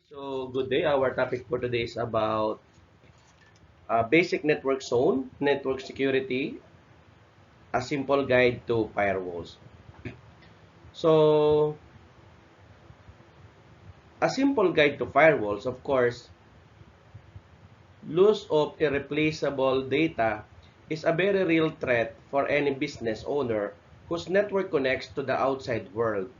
So, good day. Our topic for today is about basic network zone, network security, a simple guide to firewalls. So, a simple guide to firewalls, of course, loss of irreplaceable data is a very real threat for any business owner whose network connects to the outside world.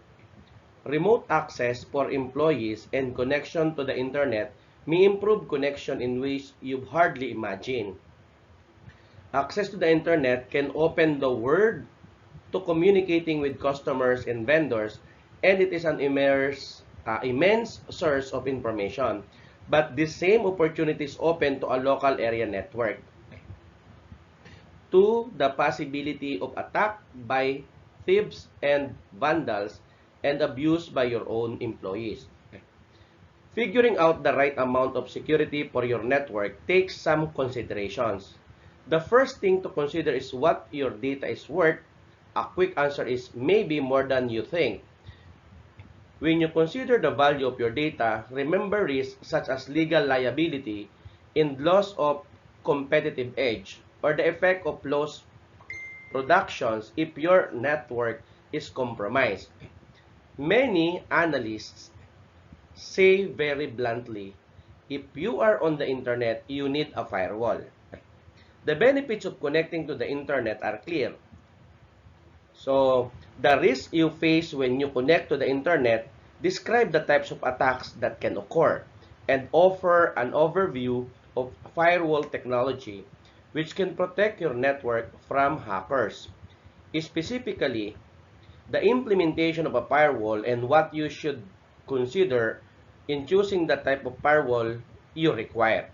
Remote access for employees and connection to the internet may improve connection in ways you've hardly imagined. Access to the internet can open the world to communicating with customers and vendors, and it is an immense source of information. But this same opportunity is open to a local area network, to the possibility of attack by thieves and vandals and abuse by your own employees. Figuring out the right amount of security for your network takes some considerations. The first thing to consider is what your data is worth. A quick answer is maybe more than you think. When you consider the value of your data, remember risks such as legal liability and loss of competitive edge, or the effect of lost productions if your network is compromised. Many analysts say very bluntly, if you are on the internet, you need a firewall. The benefits of connecting to the internet are clear. So, the risks you face when you connect to the internet describe the types of attacks that can occur and offer an overview of firewall technology which can protect your network from hackers. Specifically, the implementation of a firewall and what you should consider in choosing the type of firewall you require.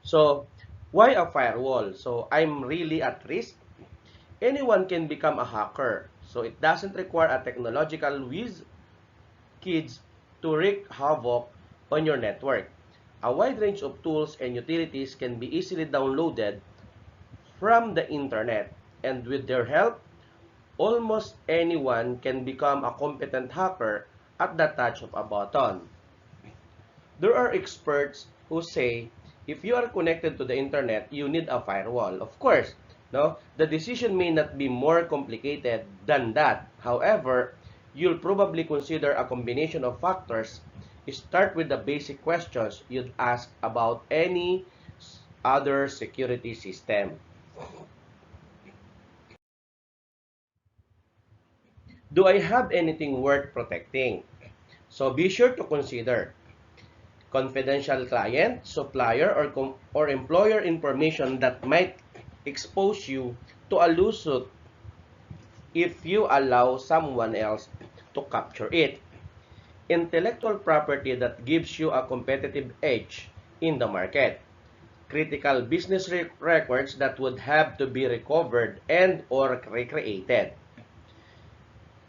So, why a firewall? So, I'm really at risk. Anyone can become a hacker. So, it doesn't require a technological whiz kids to wreak havoc on your network. A wide range of tools and utilities can be easily downloaded from the internet, and with their help, almost anyone can become a competent hacker at the touch of a button. There are experts who say if you are connected to the internet, you need a firewall. Of course, no, the decision may not be more complicated than that. However, you'll probably consider a combination of factors. Start with the basic questions you'd ask about any other security system. Do I have anything worth protecting? So be sure to consider confidential client, supplier, or employer information that might expose you to a lawsuit if you allow someone else to capture it. Intellectual property that gives you a competitive edge in the market. Critical business records that would have to be recovered and or recreated.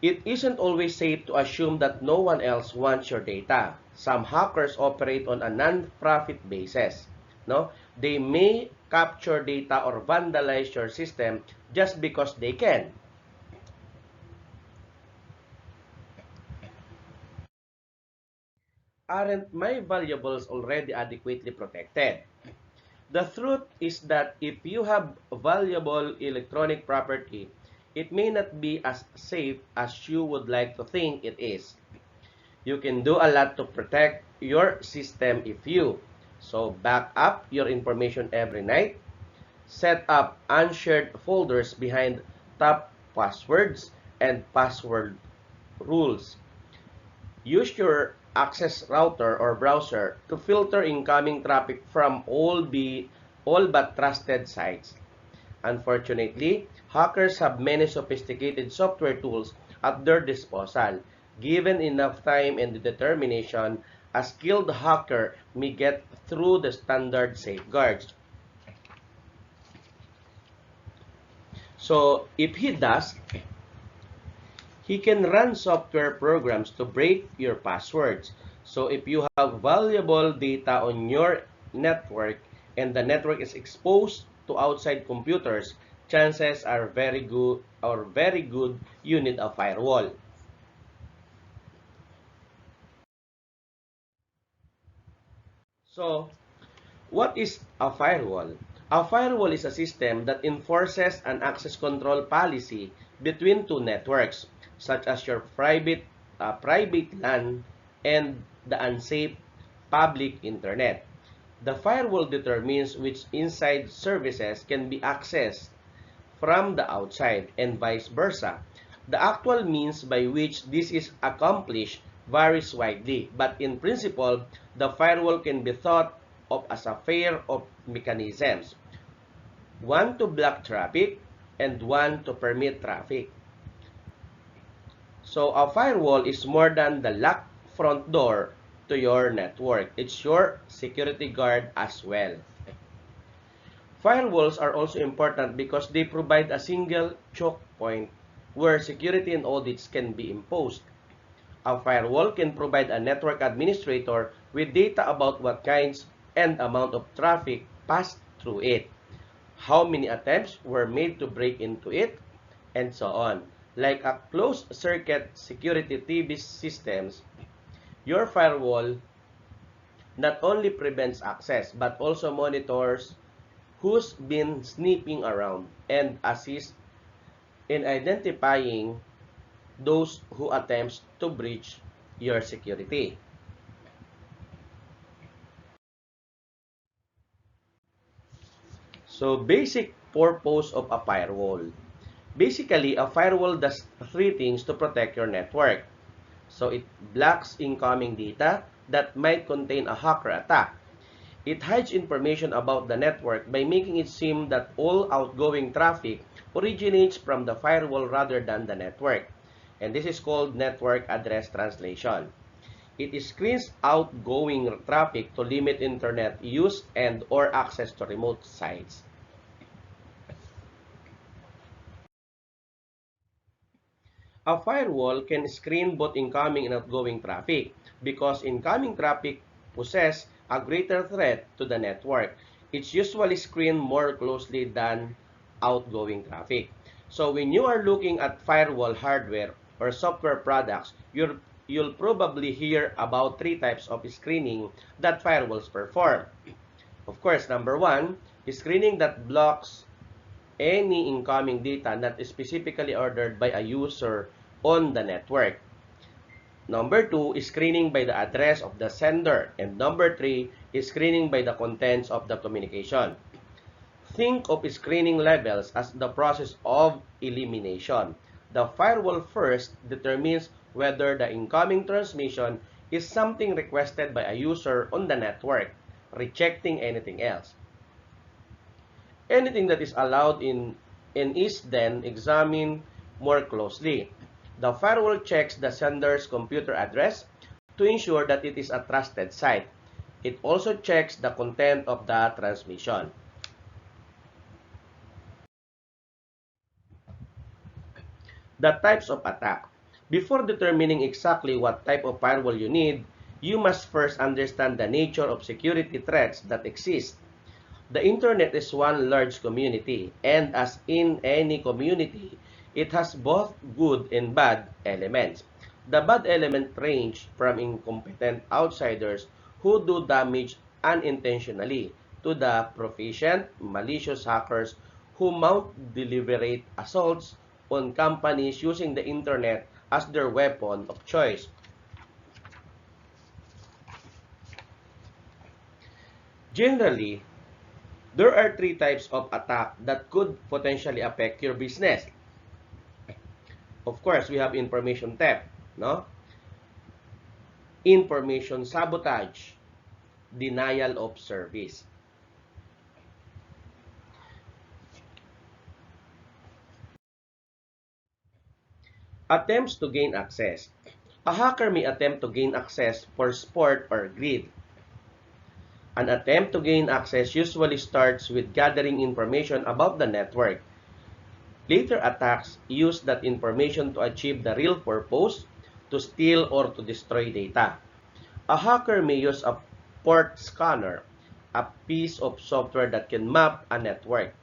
It isn't always safe to assume that no one else wants your data. Some hackers operate on a non-profit basis. No? They may capture data or vandalize your system just because they can. Aren't my valuables already adequately protected? The truth is that if you have valuable electronic property, it may not be as safe as you would like to think it is. You can do a lot to protect your system if you back up your information every night, set up unshared folders behind top passwords and password rules. Use your access router or browser to filter incoming traffic from all but trusted sites. Unfortunately, hackers have many sophisticated software tools at their disposal. Given enough time and determination, a skilled hacker may get through the standard safeguards. So, if he does, he can run software programs to break your passwords. So, if you have valuable data on your network and the network is exposed to outside computers, chances are very good you need a firewall. So, what is a firewall? A firewall is a system that enforces an access control policy between two networks, such as your private LAN and the unsafe public internet. The firewall determines which inside services can be accessed from the outside and vice versa. The actual means by which this is accomplished varies widely, but in principle, the firewall can be thought of as a pair of mechanisms, one to block traffic and one to permit traffic. So a firewall is more than the locked front door to your network. It's your security guard as well. Firewalls are also important because they provide a single choke point where security and audits can be imposed. A firewall can provide a network administrator with data about what kinds and amount of traffic passed through it, how many attempts were made to break into it, and so on. Like a closed-circuit security TV systems, your firewall not only prevents access but also monitors who's been snooping around and assists in identifying those who attempts to breach your security. So, basic purpose of a firewall. Basically, a firewall does three things to protect your network. So, it blocks incoming data that might contain a hacker attack. It hides information about the network by making it seem that all outgoing traffic originates from the firewall rather than the network. And this is called network address translation. It screens outgoing traffic to limit internet use and or access to remote sites. A firewall can screen both incoming and outgoing traffic because incoming traffic poses a greater threat to the network. It's usually screened more closely than outgoing traffic. So when you are looking at firewall hardware or software products, you'll probably hear about three types of screening that firewalls perform. Of course, number one, screening that blocks any incoming data not specifically ordered by a user on the network. Number two is screening by the address of the sender. And number three is screening by the contents of the communication. Think of screening levels as the process of elimination. The firewall first determines whether the incoming transmission is something requested by a user on the network, rejecting anything else. Anything that is allowed in and is then examined more closely. The firewall checks the sender's computer address to ensure that it is a trusted site. It also checks the content of the transmission. The types of attack. Before determining exactly what type of firewall you need, you must first understand the nature of security threats that exist. The internet is one large community, and as in any community, it has both good and bad elements. The bad elements range from incompetent outsiders who do damage unintentionally to the proficient, malicious hackers who mount deliberate assaults on companies using the internet as their weapon of choice. Generally, there are three types of attack that could potentially affect your business. Of course, we have information theft, no? Information sabotage, denial of service. Attempts to gain access. A hacker may attempt to gain access for sport or greed. An attempt to gain access usually starts with gathering information about the network. Later attacks use that information to achieve the real purpose, to steal or to destroy data. A hacker may use a port scanner, a piece of software that can map a network.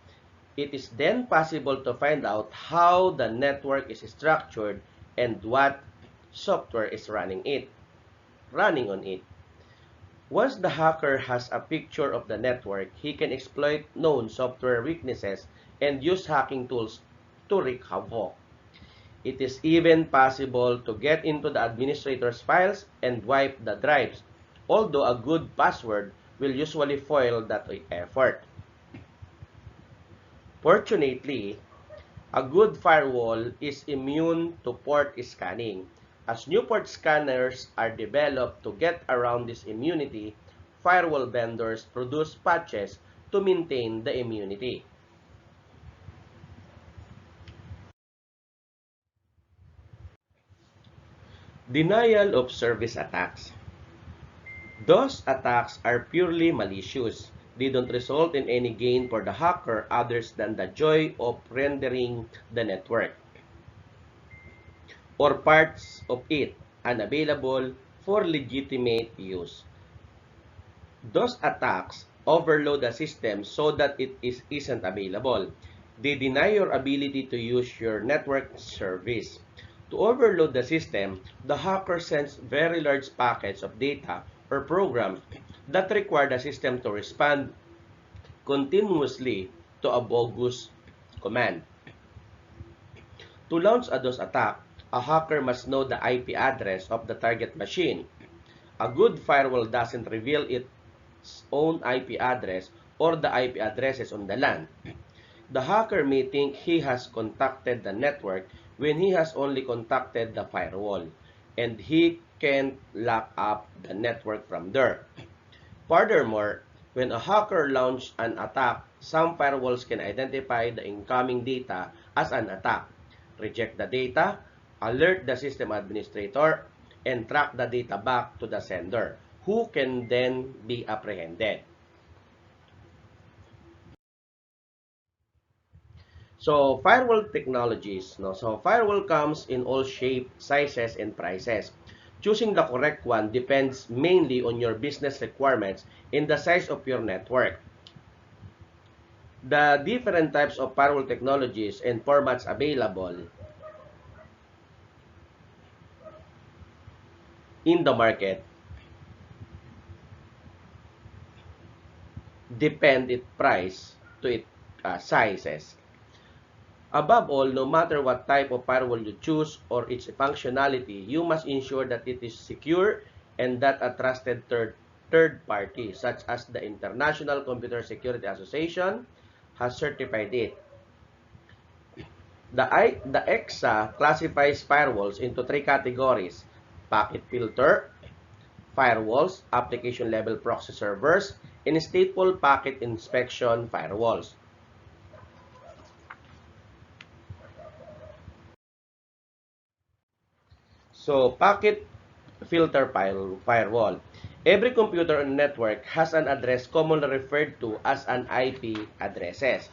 It is then possible to find out how the network is structured and what software is running on it. Once the hacker has a picture of the network, he can exploit known software weaknesses and use hacking tools to wreak havoc. It is even possible to get into the administrator's files and wipe the drives, although a good password will usually foil that effort. Fortunately, a good firewall is immune to port scanning. As new port scanners are developed to get around this immunity, firewall vendors produce patches to maintain the immunity. Denial of service attacks. Those attacks are purely malicious. They don't result in any gain for the hacker other than the joy of rendering the network or parts of it unavailable for legitimate use. Those attacks overload the system so that isn't available. They deny your ability to use your network service. To overload the system, the hacker sends very large packets of data or programs that require the system to respond continuously to a bogus command. To launch a DOS attack, a hacker must know the IP address of the target machine. A good firewall doesn't reveal its own IP address or the IP addresses on the LAN. The hacker may think he has contacted the network when he has only contacted the firewall, and he can't lock up the network from there. Furthermore, when a hacker launches an attack, some firewalls can identify the incoming data as an attack, reject the data, alert the system administrator, and track the data back to the sender, who can then be apprehended. So, firewall technologies. No? So, firewall comes in all shapes, sizes, and prices. Choosing the correct one depends mainly on your business requirements and the size of your network. The different types of firewall technologies and formats available in the market depend its price to its sizes. Above all, no matter what type of firewall you choose or its functionality, you must ensure that it is secure and that a trusted third party, such as the International Computer Security Association, has certified it. The EXA classifies firewalls into three categories: packet filter, firewalls, application level proxy servers, and stateful packet inspection firewalls. So, packet filter firewall. Every computer on network has an address commonly referred to as an IP addresses.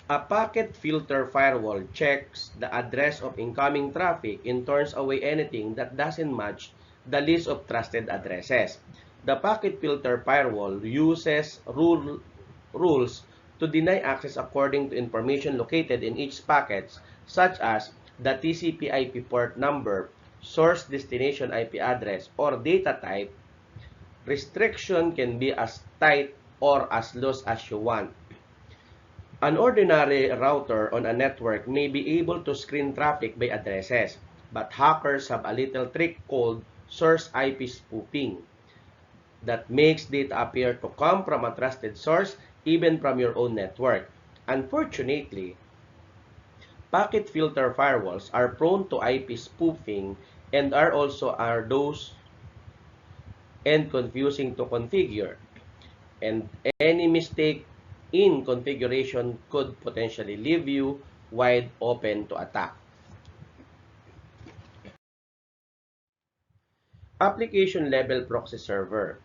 A packet filter firewall checks the address of incoming traffic and turns away anything that doesn't match the list of trusted addresses. The packet filter firewall uses rules to deny access according to information located in each packet, such as the TCP/IP port number, source destination IP address, or data type. Restriction can be as tight or as loose as you want. An ordinary router on a network may be able to screen traffic by addresses, but hackers have a little trick called source IP spoofing that makes data appear to come from a trusted source, even from your own network. Unfortunately, packet filter firewalls are prone to IP spoofing and are also those and confusing to configure. And any mistake in configuration could potentially leave you wide open to attack. Application level proxy server.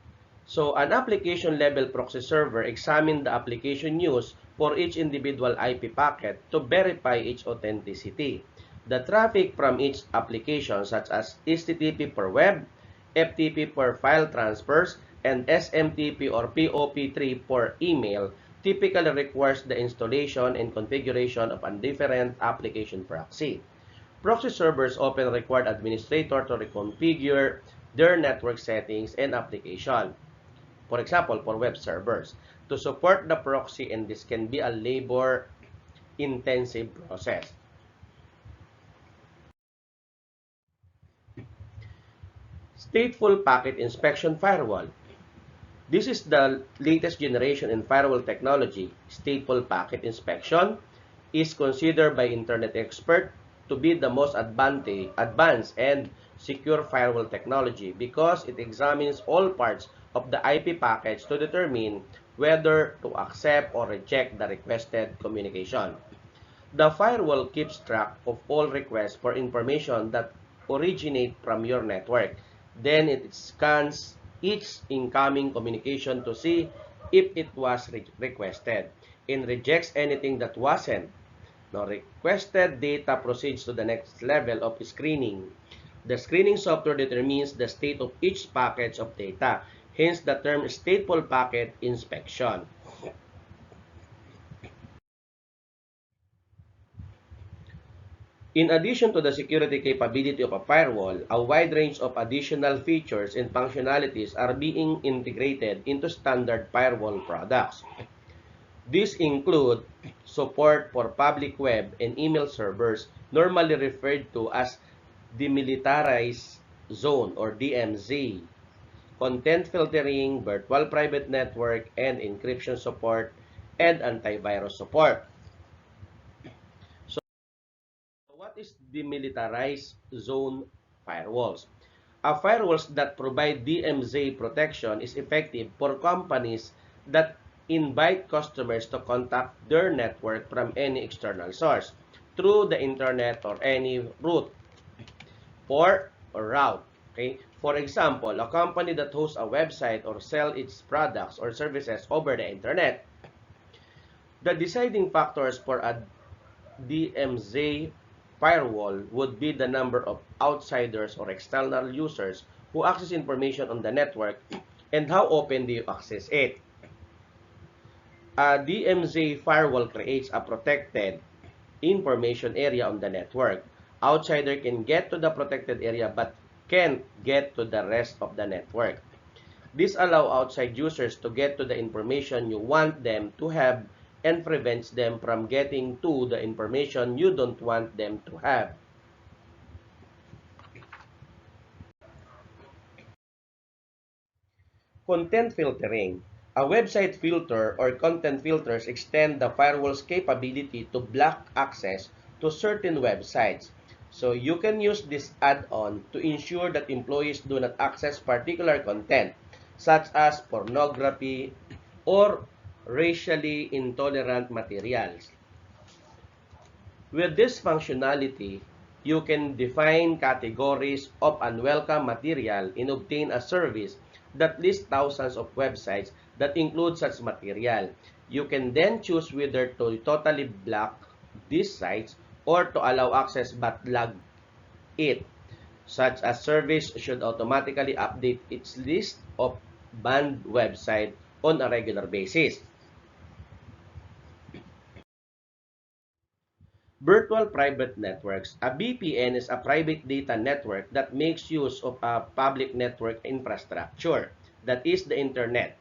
So, an application level proxy server examines the application used for each individual IP packet to verify its authenticity. The traffic from each application, such as HTTP per web, FTP per file transfers, and SMTP or POP3 per email, typically requires the installation and configuration of a different application proxy. Proxy servers often require administrator to reconfigure their network settings and application. For example, for web servers, to support the proxy, and this can be a labor-intensive process. Stateful Packet Inspection Firewall. This is the latest generation in firewall technology. Stateful Packet Inspection is considered by internet experts to be the most advanced and secure firewall technology because it examines all parts of the IP package to determine whether to accept or reject the requested communication. The firewall keeps track of all requests for information that originate from your network. Then it scans each incoming communication to see if it was requested and rejects anything that wasn't. Now, requested data proceeds to the next level of screening. The screening software determines the state of each package of data, hence the term stateful packet inspection. In addition to the security capability of a firewall, a wide range of additional features and functionalities are being integrated into standard firewall products. These include support for public web and email servers, normally referred to as Demilitarized Zone or DMZ, content filtering, virtual private network, and encryption support, and antivirus support. What is demilitarized zone firewalls? Firewalls that provide DMZ protection is effective for companies that invite customers to contact their network from any external source through the internet or any port or route. Okay? For example, a company that hosts a website or sells its products or services over the internet. The deciding factors for a DMZ firewall would be the number of outsiders or external users who access information on the network and how often do you access it. A DMZ firewall creates a protected information area on the network. Outsider can get to the protected area but can't get to the rest of the network. This allows outside users to get to the information you want them to have and prevents them from getting to the information you don't want them to have. Content filtering. A website filter or content filters extend the firewall's capability to block access to certain websites. So you can use this add-on to ensure that employees do not access particular content, such as pornography or racially intolerant materials. With this functionality, you can define categories of unwelcome material and obtain a service that lists thousands of websites that include such material. You can then choose whether to totally block these sites or to allow access but log it. Such a service should automatically update its list of banned websites on a regular basis. Virtual private networks. A VPN is a private data network that makes use of a public network infrastructure, that is the internet.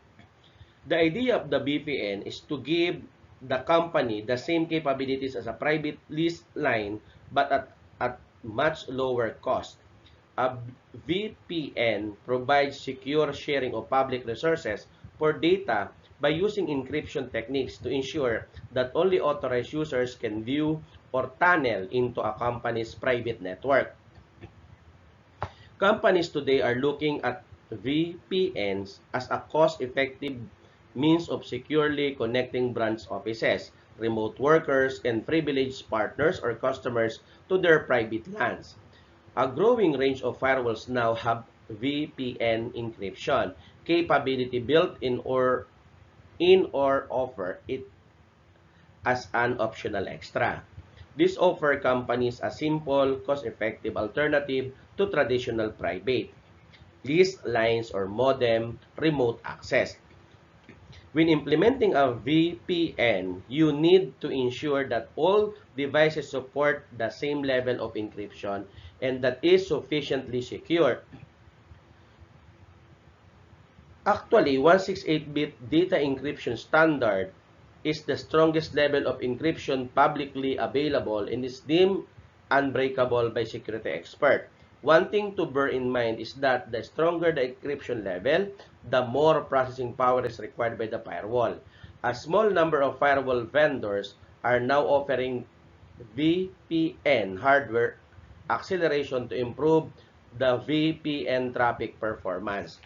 The idea of the VPN is to give the company the same capabilities as a private leased line but at much lower cost. A VPN provides secure sharing of public resources for data by using encryption techniques to ensure that only authorized users can view or tunnel into a company's private network. Companies today are looking at VPNs as a cost-effective means of securely connecting branch offices, remote workers, and privileged partners or customers to their private LANs. A growing range of firewalls now have VPN encryption capability built in or offer it as an optional extra. This offers companies a simple, cost-effective alternative to traditional private leased lines or modem remote access. When implementing a VPN, you need to ensure that all devices support the same level of encryption and that is sufficiently secure. Actually, 168-bit data encryption standard is the strongest level of encryption publicly available and is deemed unbreakable by security experts. One thing to bear in mind is that the stronger the encryption level, the more processing power is required by the firewall. A small number of firewall vendors are now offering VPN hardware acceleration to improve the VPN traffic performance.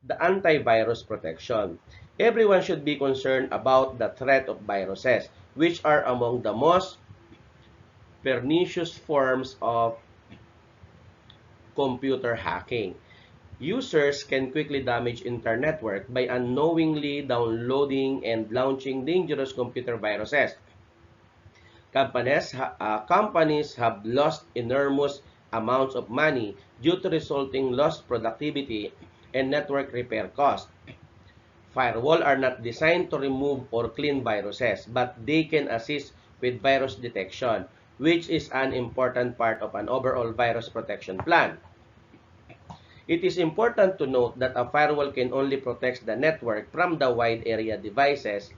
The antivirus protection. Everyone should be concerned about the threat of viruses, which are among the most pernicious forms of computer hacking. Users can quickly damage internet network by unknowingly downloading and launching dangerous computer viruses. Companies have lost enormous amounts of money due to resulting lost productivity and network repair costs. Firewall are not designed to remove or clean viruses, but they can assist with virus detection, which is an important part of an overall virus protection plan. It is important to note that a firewall can only protect the network from the wide area devices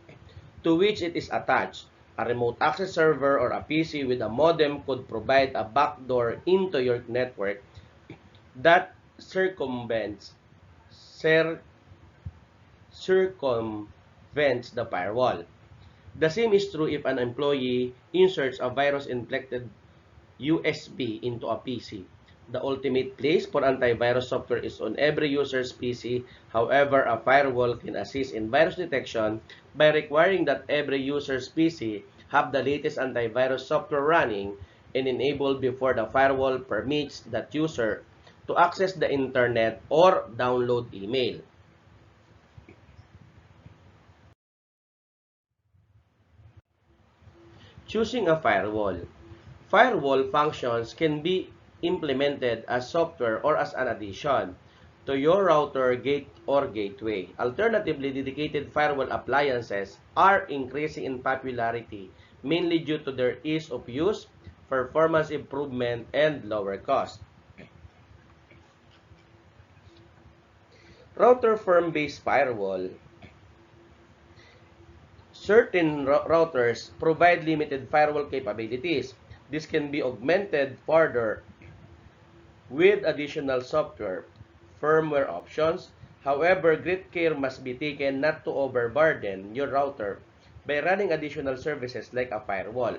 to which it is attached. A remote access server or a PC with a modem could provide a backdoor into your network that circumvents the firewall. The same is true if an employee inserts a virus-infected USB into a PC. The ultimate place for antivirus software is on every user's PC. However, a firewall can assist in virus detection by requiring that every user's PC have the latest antivirus software running and enabled before the firewall permits that user to access the internet or download email. Choosing a firewall. Firewall functions can be implemented as software or as an addition to your router, gate, or gateway. Alternatively, dedicated firewall appliances are increasing in popularity, mainly due to their ease of use, performance improvement, and lower cost. Router firm-based firewall. Certain routers provide limited firewall capabilities. This can be augmented further with additional software, firmware options. However, great care must be taken not to overburden your router by running additional services like a firewall.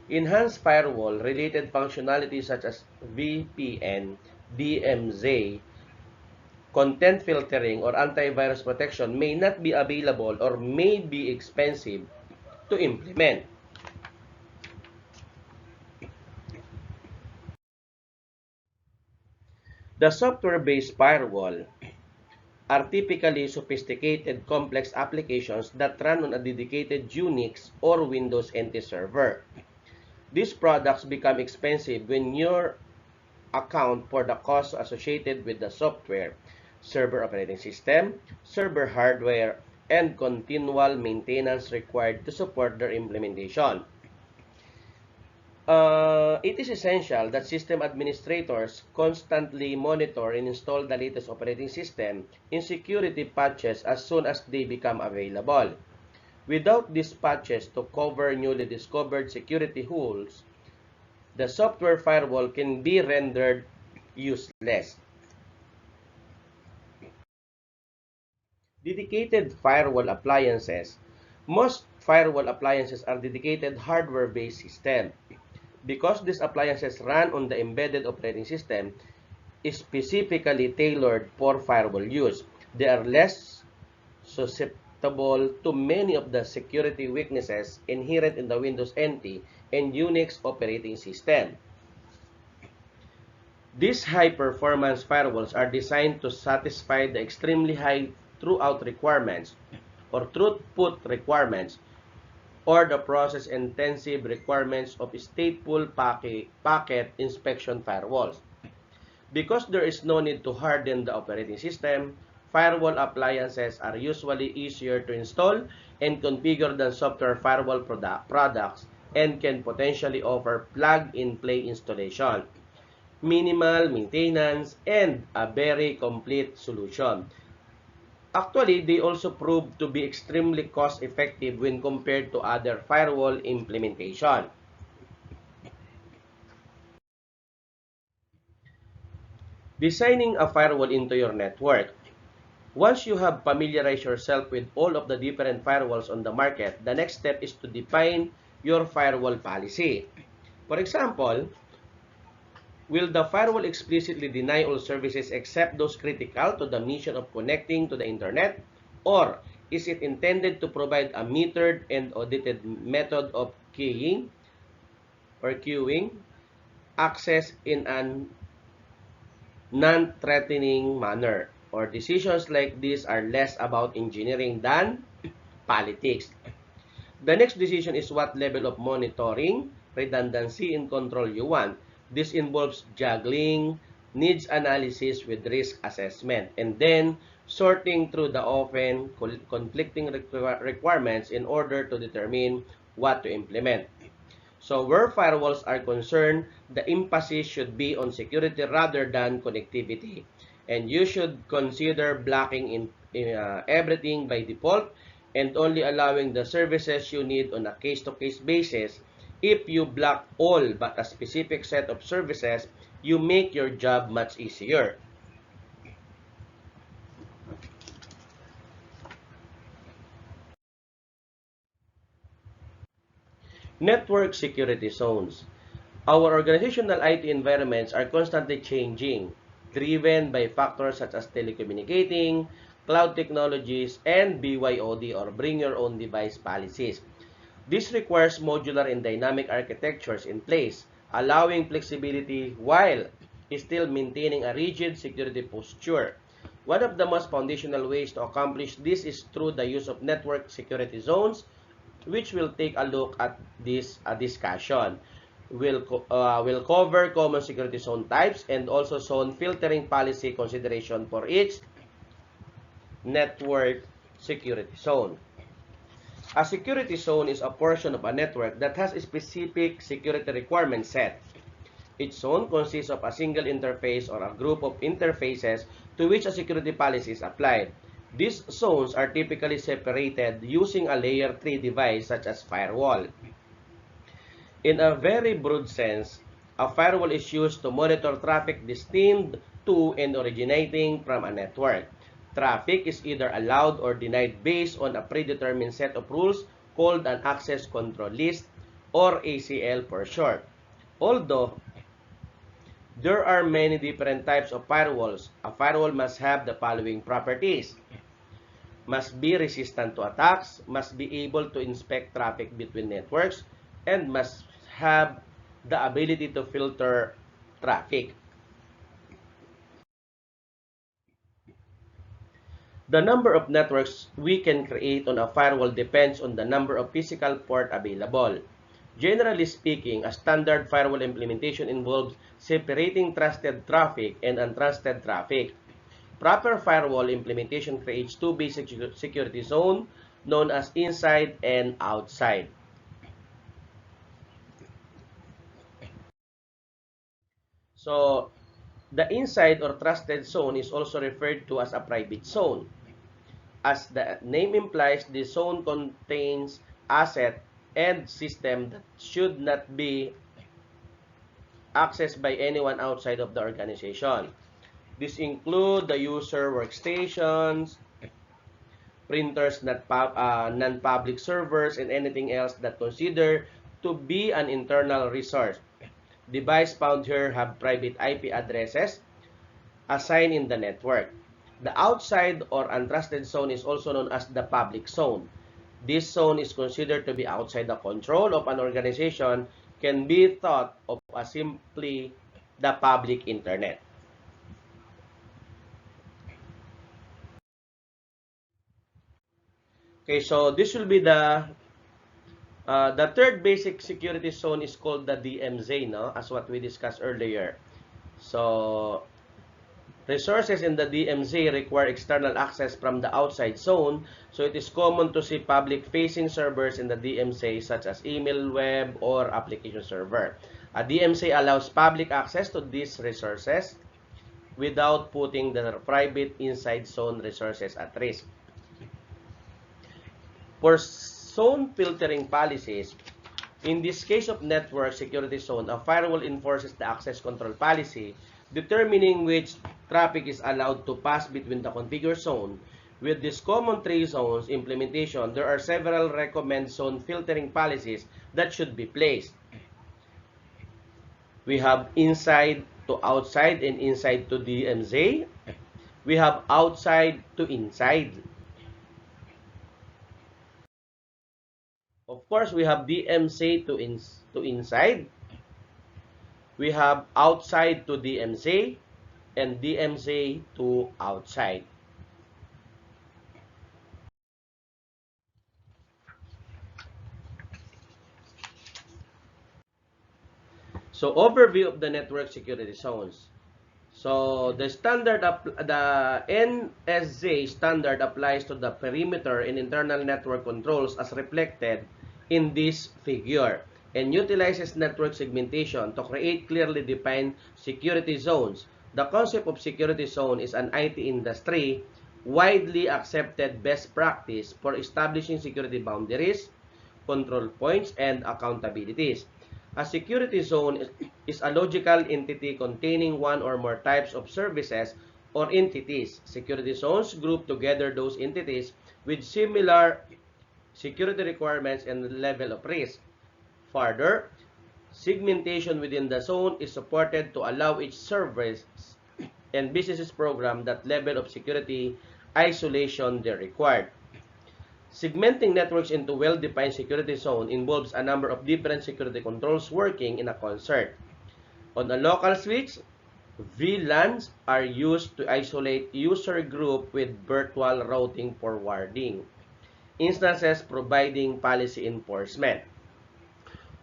Enhanced firewall-related functionalities such as VPN, DMZ, content filtering, or antivirus protection may not be available or may be expensive to implement. The software-based firewall are typically sophisticated, complex applications that run on a dedicated Unix or Windows NT server. These products become expensive when you account for the costs associated with the software, server operating system, server hardware, and continual maintenance required to support their implementation. It is essential that system administrators constantly monitor and install the latest operating system in security patches as soon as they become available. Without these patches to cover newly discovered security holes, the software firewall can be rendered useless. Dedicated firewall appliances. Most firewall appliances are dedicated hardware-based systems. Because these appliances run on the embedded operating system, is specifically tailored for firewall use. They are less susceptible to many of the security weaknesses inherent in the Windows NT and Unix operating system. These high-performance firewalls are designed to satisfy the extremely high throughput requirements or throughput requirements or the process-intensive requirements of stateful packet inspection firewalls. Because there is no need to harden the operating system, firewall appliances are usually easier to install and configure than software firewall products and can potentially offer plug-and-play installation. minimal maintenance, and a very complete solution. Actually, they also proved to be extremely cost-effective when compared to other firewall implementation. Designing a firewall into your network. Once you have familiarized yourself with all of the different firewalls on the market, the next step is to define your firewall policy. For example, will the firewall explicitly deny all services except those critical to the mission of connecting to the internet? Or is it intended to provide a metered and audited method of queuing access in an non-threatening manner? Or decisions like this are less about engineering than politics. The next decision is what level of monitoring, redundancy, and control you want. This involves juggling needs analysis with risk assessment, and then sorting through the often conflicting requirements in order to determine what to implement. So where firewalls are concerned, the emphasis should be on security rather than connectivity. And you should consider blocking everything by default and only allowing the services you need on a case-to-case basis. If you block all but a specific set of services, you make your job much easier. Network security zones. Our organizational IT environments are constantly changing, driven by factors such as telecommunicating, cloud technologies, and BYOD or bring your own device policies. This requires modular and dynamic architectures in place, allowing flexibility while still maintaining a rigid security posture. One of the most foundational ways to accomplish this is through the use of network security zones, which we'll take a look at this discussion. We'll cover common security zone types and also zone filtering policy consideration for each network security zone. A security zone is a portion of a network that has a specific security requirement set. Each zone consists of a single interface or a group of interfaces to which a security policy is applied. These zones are typically separated using a layer 3 device such as firewall. In a very broad sense, a firewall is used to monitor traffic destined to and originating from a network. Traffic is either allowed or denied based on a predetermined set of rules called an access control list or ACL for short. Although there are many different types of firewalls, a firewall must have the following properties. Must be resistant to attacks, must be able to inspect traffic between networks, and must have the ability to filter traffic. The number of networks we can create on a firewall depends on the number of physical ports available. Generally speaking, a standard firewall implementation involves separating trusted traffic and untrusted traffic. Proper firewall implementation creates two basic security zones known as inside and outside. So, the inside or trusted zone is also referred to as a private zone. As the name implies, the zone contains asset and system that should not be accessed by anyone outside of the organization. This include the user workstations, printers, non-public servers, and anything else that considered to be an internal resource. Devices found here have private IP addresses assigned in the network. The outside or untrusted zone is also known as the public zone. This zone is considered to be outside the control of an organization, can be thought of as simply the public internet. Okay, so this will be the third basic security zone is called the DMZ, no? As what we discussed earlier. So, resources in the DMZ require external access from the outside zone, so it is common to see public-facing servers in the DMZ such as email, web, or application server. A DMZ allows public access to these resources without putting the private inside zone resources at risk. For zone filtering policies, in this case of network security zone, a firewall enforces the access control policy, determining which traffic is allowed to pass between the configured zone. With this common three zones implementation, there are several recommended zone filtering policies that should be placed. We have inside to outside and inside to DMZ. We have outside to inside. Of course, we have DMZ to inside. We have outside to DMZ and DMZ to outside. So, overview of the network security zones. So, the NSZ standard applies to the perimeter and internal network controls as reflected in this figure and utilizes network segmentation to create clearly defined security zones. The concept of security zone is an IT industry widely accepted best practice for establishing security boundaries, control points, and accountabilities. A security zone is a logical entity containing one or more types of services or entities. Security zones group together those entities with similar security requirements and level of risk. Further, segmentation within the zone is supported to allow each service and businesses program that level of security isolation they required. Segmenting networks into well-defined security zone involves a number of different security controls working in a concert. On a local switch, VLANs are used to isolate user group with virtual routing forwarding instances providing policy enforcement.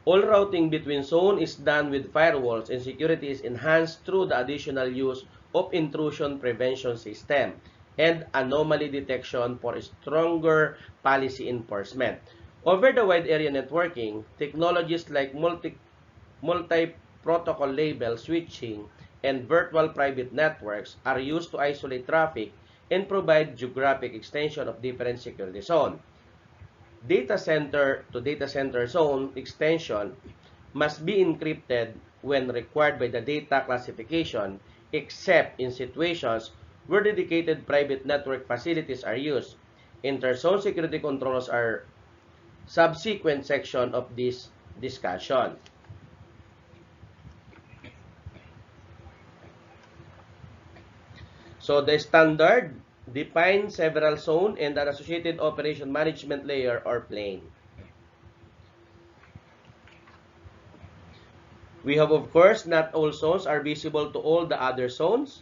All routing between zones is done with firewalls and security is enhanced through the additional use of intrusion prevention system and anomaly detection for stronger policy enforcement. Over the wide area networking, technologies like multi-protocol label switching and virtual private networks are used to isolate traffic and provide geographic extension of different security zones. Data center to data center zone extension must be encrypted when required by the data classification, except in situations where dedicated private network facilities are used. Interzone security controls are subsequent section of this discussion. So the standard defines several zones and an associated operation management layer or plane. We have, of course, not all zones are visible to all the other zones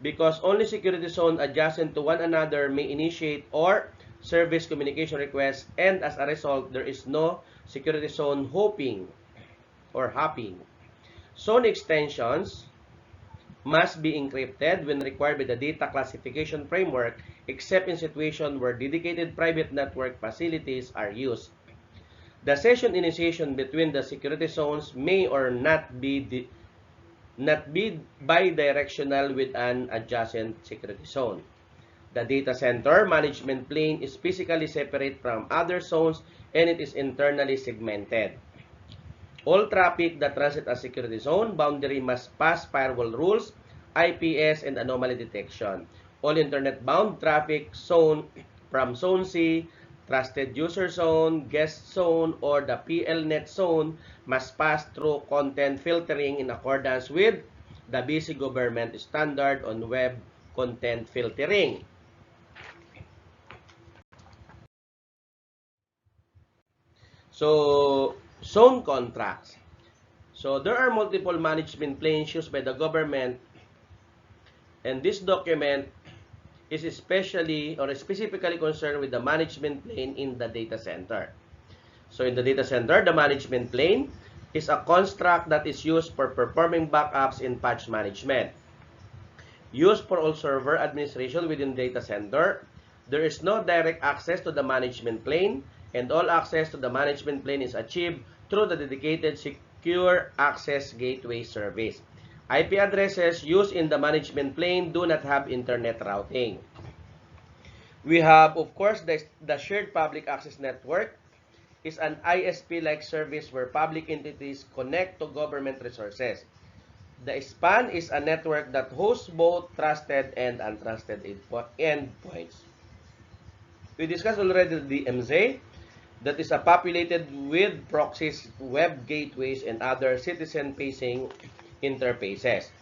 because only security zone adjacent to one another may initiate or service communication requests, and as a result, there is no security zone hopping or hopping. Zone extensions must be encrypted when required by the data classification framework, except in situations where dedicated private network facilities are used. The session initiation between the security zones may or not be bidirectional with an adjacent security zone. The data center management plane is physically separate from other zones and it is internally segmented. All traffic that transit a security zone boundary must pass firewall rules, IPS, and anomaly detection. All internet-bound traffic zone from Zone C, Trusted User Zone, Guest Zone, or the PLNet Zone must pass through content filtering in accordance with the BC Government Standard on Web Content Filtering. So, zone contracts. So, there are multiple management planes used by the government, and this document is especially or specifically concerned with the management plane in the data center. So, in the data center, the management plane is a construct that is used for performing backups and patch management. Used for all server administration within data center, there is no direct access to the management plane, and all access to the management plane is achieved through the dedicated Secure Access Gateway Service. IP addresses used in the management plane do not have internet routing. We have, of course, the Shared Public Access Network is an ISP-like service where public entities connect to government resources. The span is a network that hosts both trusted and untrusted endpoints. We discussed already the DMZ, that is populated with proxies, web gateways, and other citizen-facing interfaces.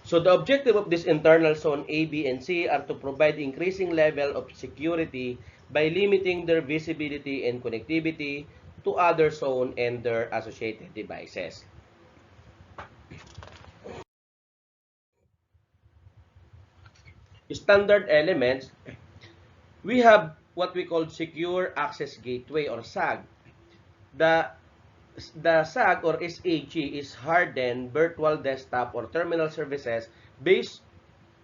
So the objective of this internal zone A, B, and C are to provide increasing level of security by limiting their visibility and connectivity to other zone and their associated devices. Standard elements, we have what we call Secure Access Gateway or SAG. The SAG or SAG is hardened virtual desktop or terminal services based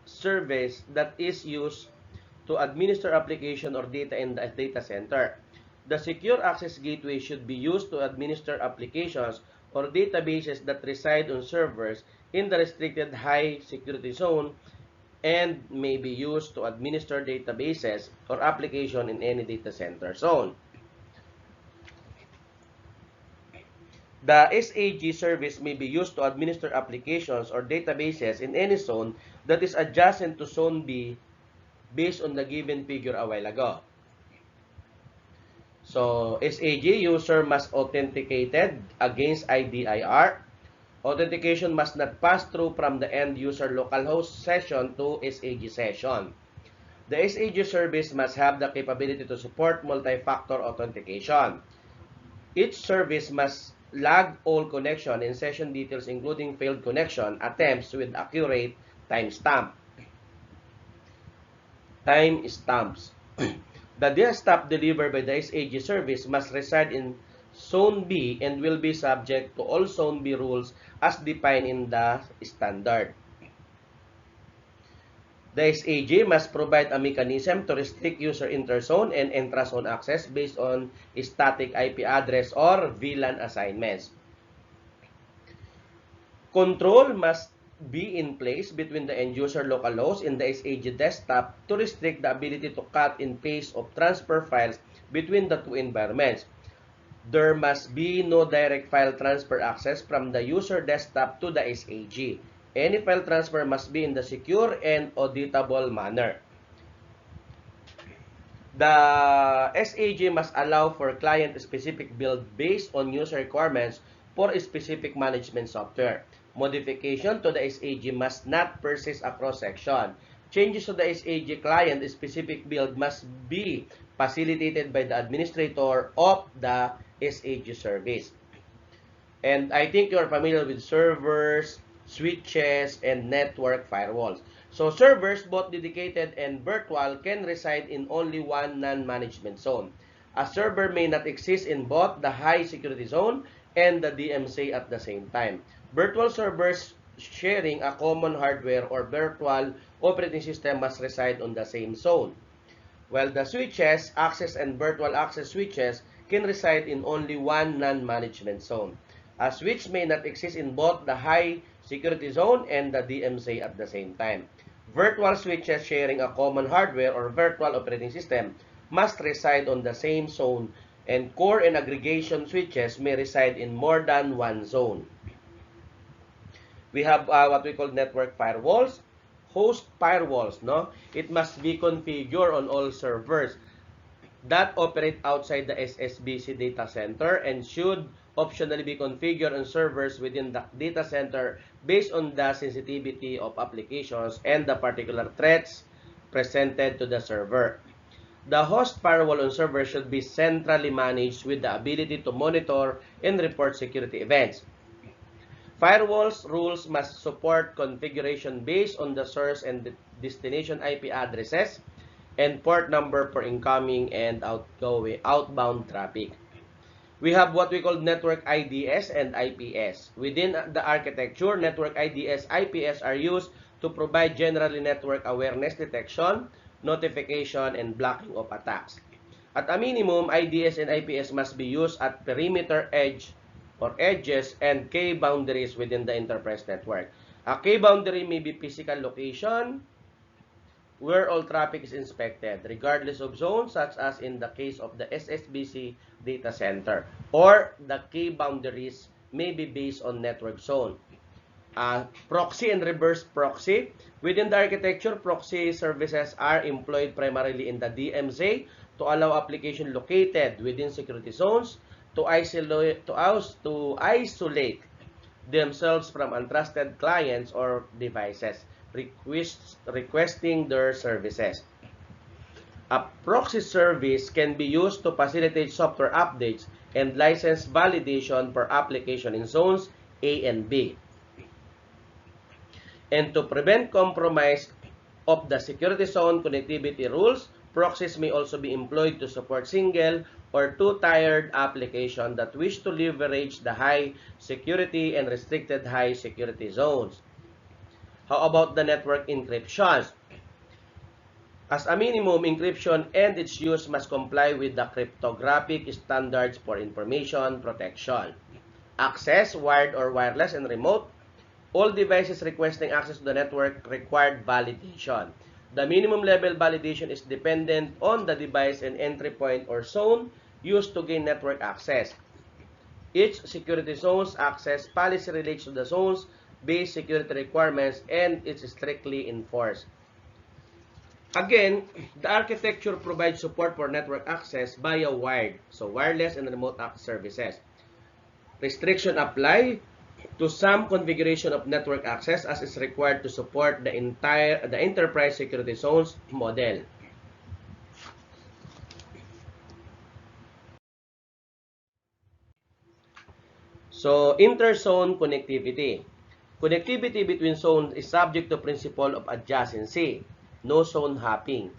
service that is used to administer application or data in the data center. The Secure Access Gateway should be used to administer applications or databases that reside on servers in the restricted high security zone and may be used to administer databases or application in any data center zone. The SAG service may be used to administer applications or databases in any zone that is adjacent to Zone B based on the given figure a while ago. So, SAG user must authenticated against IDIR. Authentication must not pass through from the end user localhost session to SAG session. The SAG service must have the capability to support multi-factor authentication. Each service must log all connection and session details including failed connection attempts with accurate timestamps. The desktop delivered by the SAG service must reside in Zone B and will be subject to all Zone B rules as defined in the standard. The SAG must provide a mechanism to restrict user interzone and intrazone access based on static IP address or VLAN assignments. Control must be in place between the end-user localhost and the SAG desktop to restrict the ability to cut and paste of transfer files between the two environments. There must be no direct file transfer access from the user desktop to the SAG. Any file transfer must be in the secure and auditable manner. The SAG must allow for client-specific build based on user requirements for a specific management software. Modification to the SAG must not persist across section. Changes to the SAG client-specific build must be facilitated by the administrator of the SAG service. And I think you are familiar with servers, switches, and network firewalls. So servers, both dedicated and virtual, can reside in only one non-management zone. A server may not exist in both the high security zone and the DMZ at the same time. Virtual servers sharing a common hardware or virtual operating system must reside on the same zone. While the switches, access and virtual access switches can reside in only one non-management zone. A switch may not exist in both the high security zone and the DMZ at the same time. Virtual switches sharing a common hardware or virtual operating system must reside on the same zone, and core and aggregation switches may reside in more than one zone. We have what we call network firewalls. Host firewalls, no? It must be configured on all servers that operate outside the SSBC data center and should optionally be configured on servers within the data center based on the sensitivity of applications and the particular threats presented to the server. The host firewall on server should be centrally managed with the ability to monitor and report security events. Firewalls rules must support configuration based on the source and destination IP addresses and port number for incoming and outbound traffic. We have what we call network IDS and IPS. Within the architecture, network IDS, IPS are used to provide generally network awareness detection, notification, and blocking of attacks. At a minimum, IDS and IPS must be used at perimeter edge or edges and key boundaries within the enterprise network. A key boundary may be physical location where all traffic is inspected, regardless of zone, such as in the case of the SSBC data center. Or the key boundaries may be based on network zone. Proxy and reverse proxy. Within the architecture, proxy services are employed primarily in the DMZ to allow application located within security zones to isolate themselves from untrusted clients or devices requesting their services. A proxy service can be used to facilitate software updates and license validation per application in zones A and B, and to prevent compromise of the security zone connectivity rules. Proxies may also be employed to support single or two-tiered applications that wish to leverage the high security and restricted high security zones. How about the network encryption? As a minimum, encryption and its use must comply with the cryptographic standards for information protection. Access, wired or wireless and remote. All devices requesting access to the network required validation. The minimum level validation is dependent on the device and entry point or zone used to gain network access. Each security zone's access policy relates to the zone's base security requirements and is strictly enforced. Again, the architecture provides support for network access via wired, so wireless and remote access services. Restriction apply to some configuration of network access as is required to support the enterprise security zones model. So, inter-zone connectivity. Connectivity between zones is subject to principle of adjacency, no zone hopping.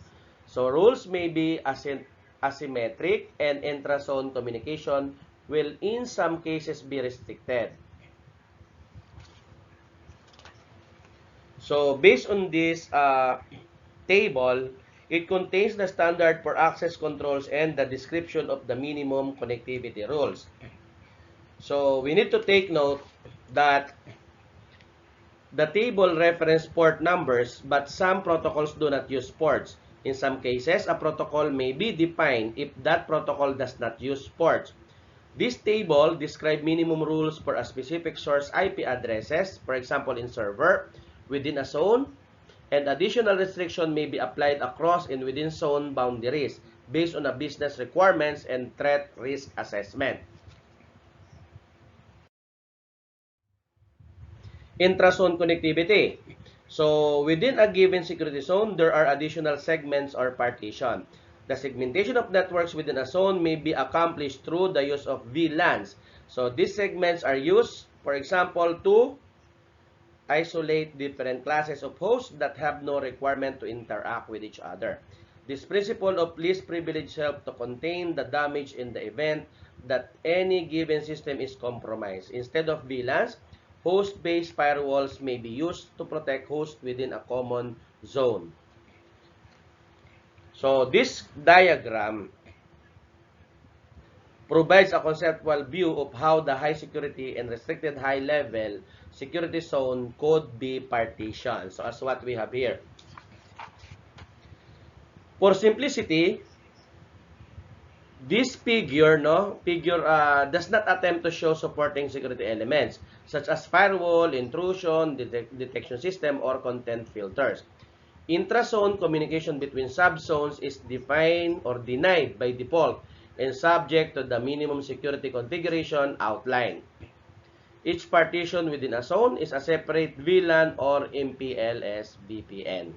So, rules may be asymmetric and intra-zone communication will in some cases be restricted. So, based on this table, it contains the standard for access controls and the description of the minimum connectivity rules. So, we need to take note that the table references port numbers, but some protocols do not use ports. In some cases, a protocol may be defined if that protocol does not use ports. This table describes minimum rules for a specific source IP addresses, for example in server, within a zone, and additional restriction may be applied across and within zone boundaries based on a business requirements and threat risk assessment. Intra-zone connectivity. So, within a given security zone, there are additional segments or partition. The segmentation of networks within a zone may be accomplished through the use of VLANs. So, these segments are used, for example, to isolate different classes of hosts that have no requirement to interact with each other. This principle of least privilege helps to contain the damage in the event that any given system is compromised. Instead of VLANs, host-based firewalls may be used to protect hosts within a common zone. So, this diagram provides a conceptual view of how the high security and restricted high level security zone could be partitioned. So, as what we have here. For simplicity, this figure does not attempt to show supporting security elements such as firewall, intrusion, detection system, or content filters. Intra-zone communication between subzones is defined or denied by default and subject to the minimum security configuration outlined. Each partition within a zone is a separate VLAN or MPLS VPN.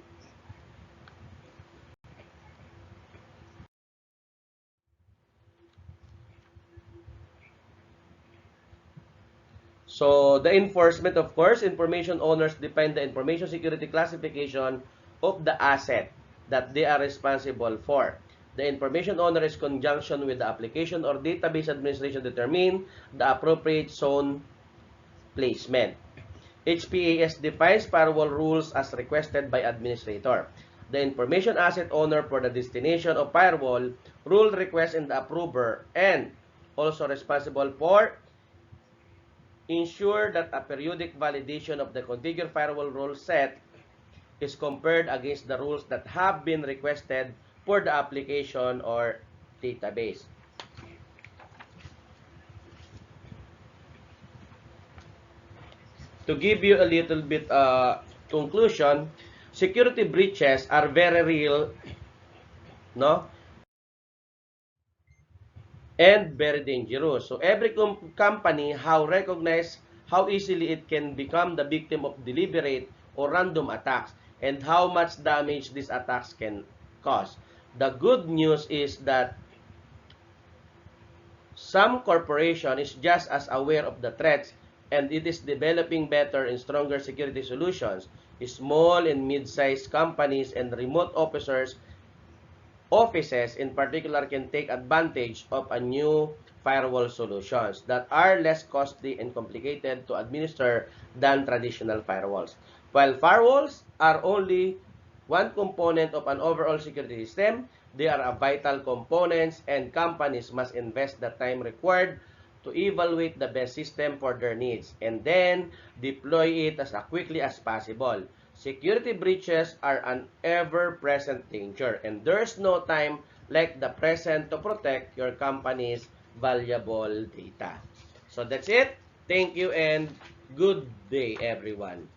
So, the enforcement, of course, information owners define the information security classification of the asset that they are responsible for. The information owner is conjunction with the application or database administration determine the appropriate zone placement. HPAS defines firewall rules as requested by administrator. the information asset owner for the destination of firewall, rule request and the approver, and also responsible for ensure that a periodic validation of the configured firewall rule set is compared against the rules that have been requested for the application or database. To give you a little bit conclusion, security breaches are very real, no? And very dangerous. So every company how recognize how easily it can become the victim of deliberate or random attacks and how much damage these attacks can cause. The good news is that some corporation is just as aware of the threats and it is developing better and stronger security solutions. Small and mid-sized companies and remote offices in particular can take advantage of a new firewall solutions that are less costly and complicated to administer than traditional firewalls. While firewalls are only one component of an overall security system, they are a vital components and companies must invest the time required to evaluate the best system for their needs and then deploy it as quickly as possible. Security breaches are an ever-present danger and there's no time like the present to protect your company's valuable data. So that's it. Thank you and good day everyone.